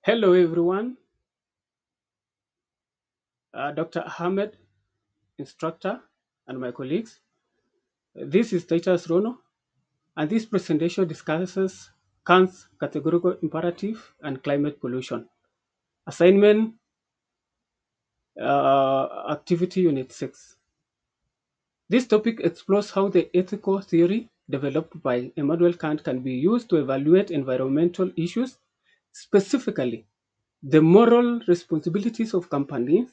Hello, everyone. Dr. Ahmed, instructor, and my colleagues. This is Titus Rono, and this presentation discusses Kant's categorical imperative and climate pollution. Assignment Activity Unit 6. This topic explores how the ethical theory developed by Immanuel Kant can be used to evaluate environmental issues, specifically the moral responsibilities of companies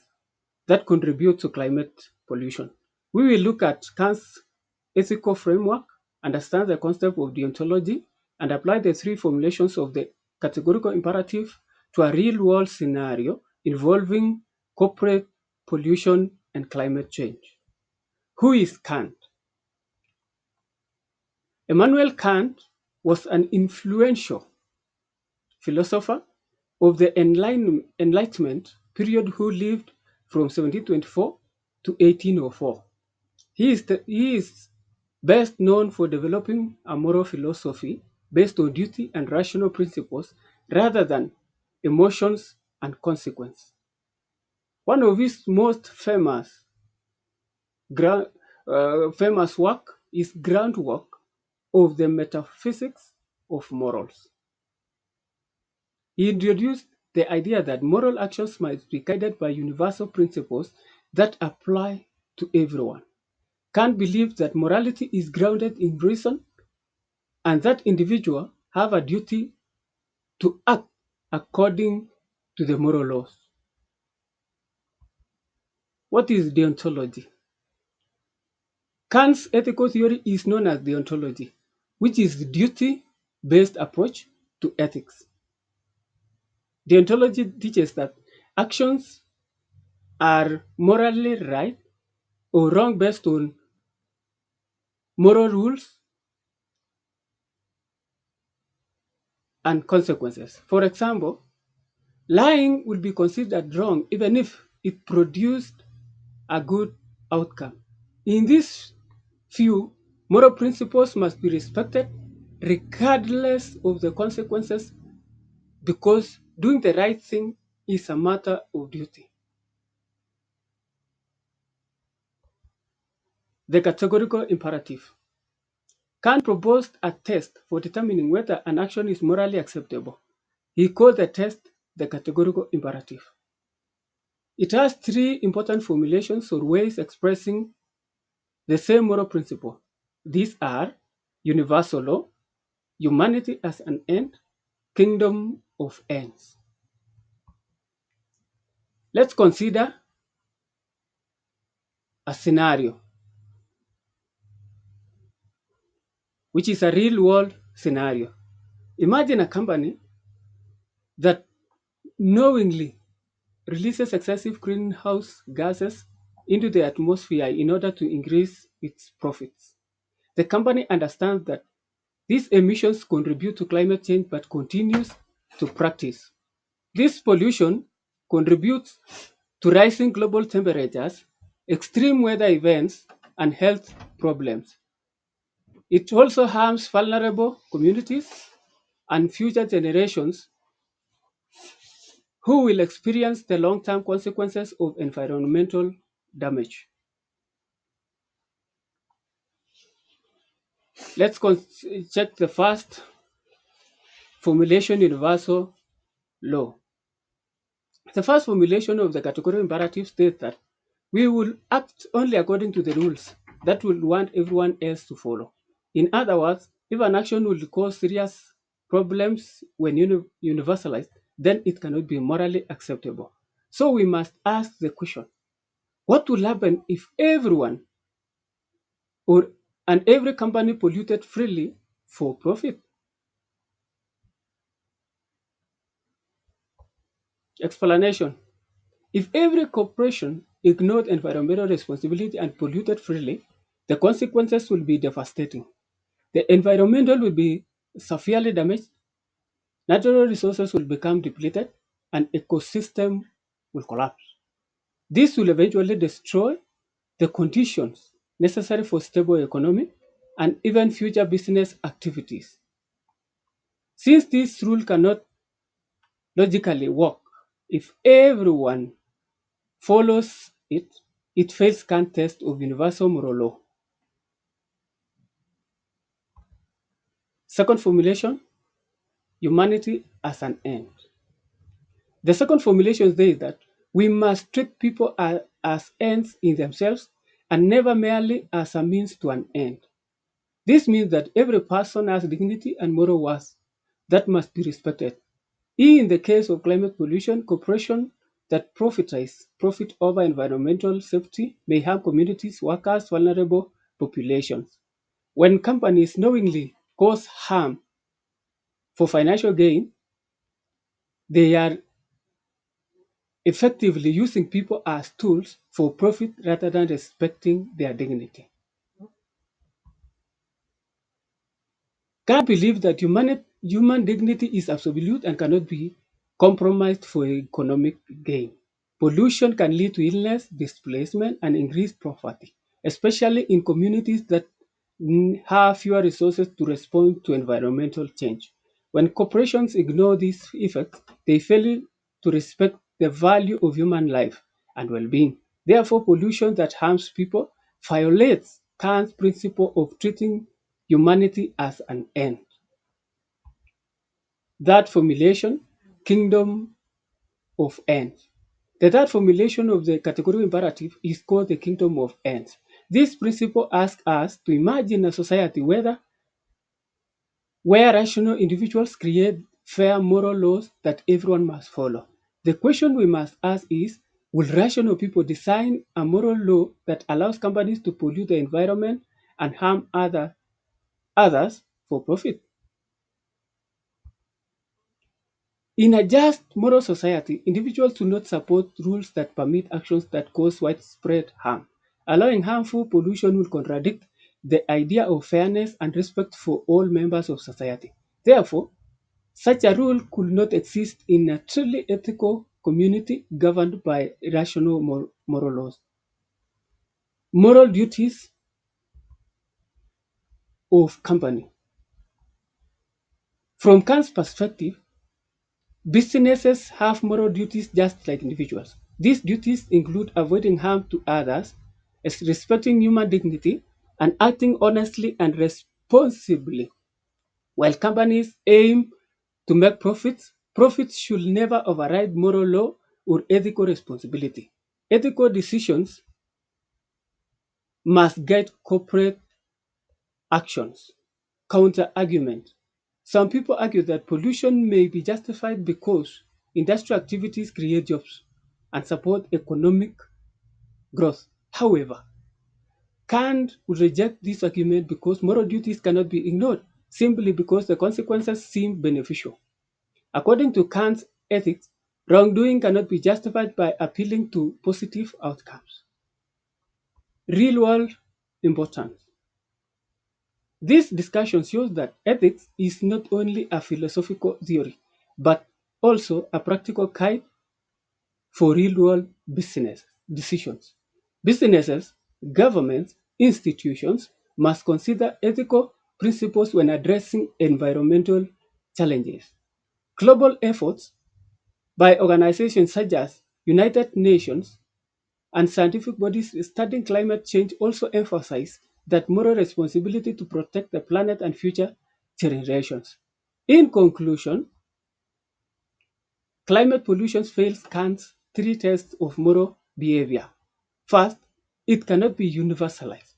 that contribute to climate pollution. We will look at Kant's ethical framework, understand the concept of deontology, and apply the three formulations of the categorical imperative to a real world scenario involving corporate pollution and climate change. Who is Kant? Immanuel Kant was an influential philosopher of the Enlightenment period who lived from 1724 to 1804. He is best known for developing a moral philosophy based on duty and rational principles rather than emotions and consequence. One of his most gra- famous work is groundwork of the metaphysics of morals. He introduced the idea that moral actions must be guided by universal principles that apply to everyone. Kant believed that morality is grounded in reason and that individuals have a duty to act according to the moral laws. What is deontology? Kant's ethical theory is known as deontology, which is the duty-based approach to ethics. Deontology teaches that actions are morally right or wrong based on moral rules and consequences. For example, lying will be considered wrong even if it produced a good outcome. In this view, moral principles must be respected regardless of the consequences because doing the right thing is a matter of duty. The categorical imperative. Kant proposed a test for determining whether an action is morally acceptable. He called the test the categorical imperative. It has three important formulations or ways expressing the same moral principle. These are universal law, humanity as an end, kingdom of ends. Let's consider a scenario, which is a real world scenario. Imagine a company that knowingly releases excessive greenhouse gases into the atmosphere in order to increase its profits. The company understands that these emissions contribute to climate change but continues to practice. This pollution contributes to rising global temperatures, extreme weather events, and health problems. It also harms vulnerable communities and future generations who will experience the long term consequences of environmental damage. Let's check the first formulation universal law. The first formulation of the categorical imperative states that we will act only according to the rules that we want everyone else to follow. In other words, if an action will cause serious problems when universalized, then it cannot be morally acceptable. So we must ask the question, what will happen if everyone or and every company polluted freely for profit? Explanation. If every corporation ignored environmental responsibility and polluted freely, the consequences will be devastating. The environment will be severely damaged, natural resources will become depleted, and ecosystem will collapse. This will eventually destroy the conditions necessary for stable economy and even future business activities. Since this rule cannot logically work. If everyone follows it, it fails Kant's test of universal moral law. Second formulation, humanity as an end. The second formulation there is that we must treat people as ends in themselves and never merely as a means to an end. This means that every person has dignity and moral worth that must be respected. In the case of climate pollution, corporations that profit over environmental safety may harm communities, workers, vulnerable populations. When companies knowingly cause harm for financial gain, they are effectively using people as tools for profit rather than respecting their dignity. God believes that human dignity is absolute and cannot be compromised for economic gain. Pollution can lead to illness, displacement, and increased poverty, especially in communities that have fewer resources to respond to environmental change. When corporations ignore these effects, they fail to respect the value of human life and well being. Therefore, pollution that harms people violates Kant's principle of treating humanity as an end. That formulation, kingdom of ends. The third formulation of the categorical imperative is called the kingdom of ends. This principle asks us to imagine a society where rational individuals create fair moral laws that everyone must follow. The question we must ask is, will rational people design a moral law that allows companies to pollute the environment and harm others for profit? In a just moral society, individuals do not support rules that permit actions that cause widespread harm. Allowing harmful pollution will contradict the idea of fairness and respect for all members of society. Therefore, such a rule could not exist in a truly ethical community governed by rational moral laws. Moral duties of company. From Kant's perspective, businesses have moral duties just like individuals. These duties include avoiding harm to others, respecting human dignity, and acting honestly and responsibly. While companies aim to make profits, profits should never override moral law or ethical responsibility. Ethical decisions must guide corporate actions. Counter argument. Some people argue that pollution may be justified because industrial activities create jobs and support economic growth. However, Kant would reject this argument because moral duties cannot be ignored simply because the consequences seem beneficial. According to Kant's ethics, wrongdoing cannot be justified by appealing to positive outcomes. Real world importance. This discussion shows that ethics is not only a philosophical theory, but also a practical guide for real world business decisions. Businesses, governments, institutions must consider ethical principles when addressing environmental challenges. Global efforts by organizations such as United Nations and scientific bodies studying climate change also emphasize that moral responsibility to protect the planet and future generations. In conclusion, climate pollution fails Kant's three tests of moral behavior. First, it cannot be universalized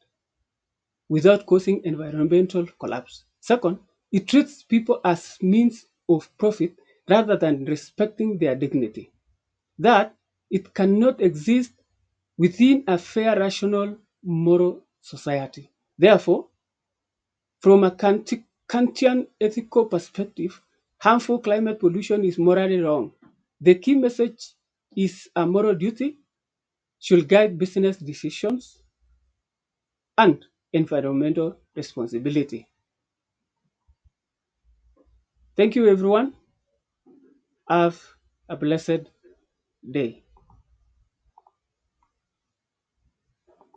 without causing environmental collapse. Second, it treats people as means of profit rather than respecting their dignity. That it cannot exist within a fair, rational, moral society. Therefore, from a Kantian ethical perspective, harmful climate pollution is morally wrong. The key message is a moral duty should guide business decisions and environmental responsibility. Thank you, everyone. Have a blessed day.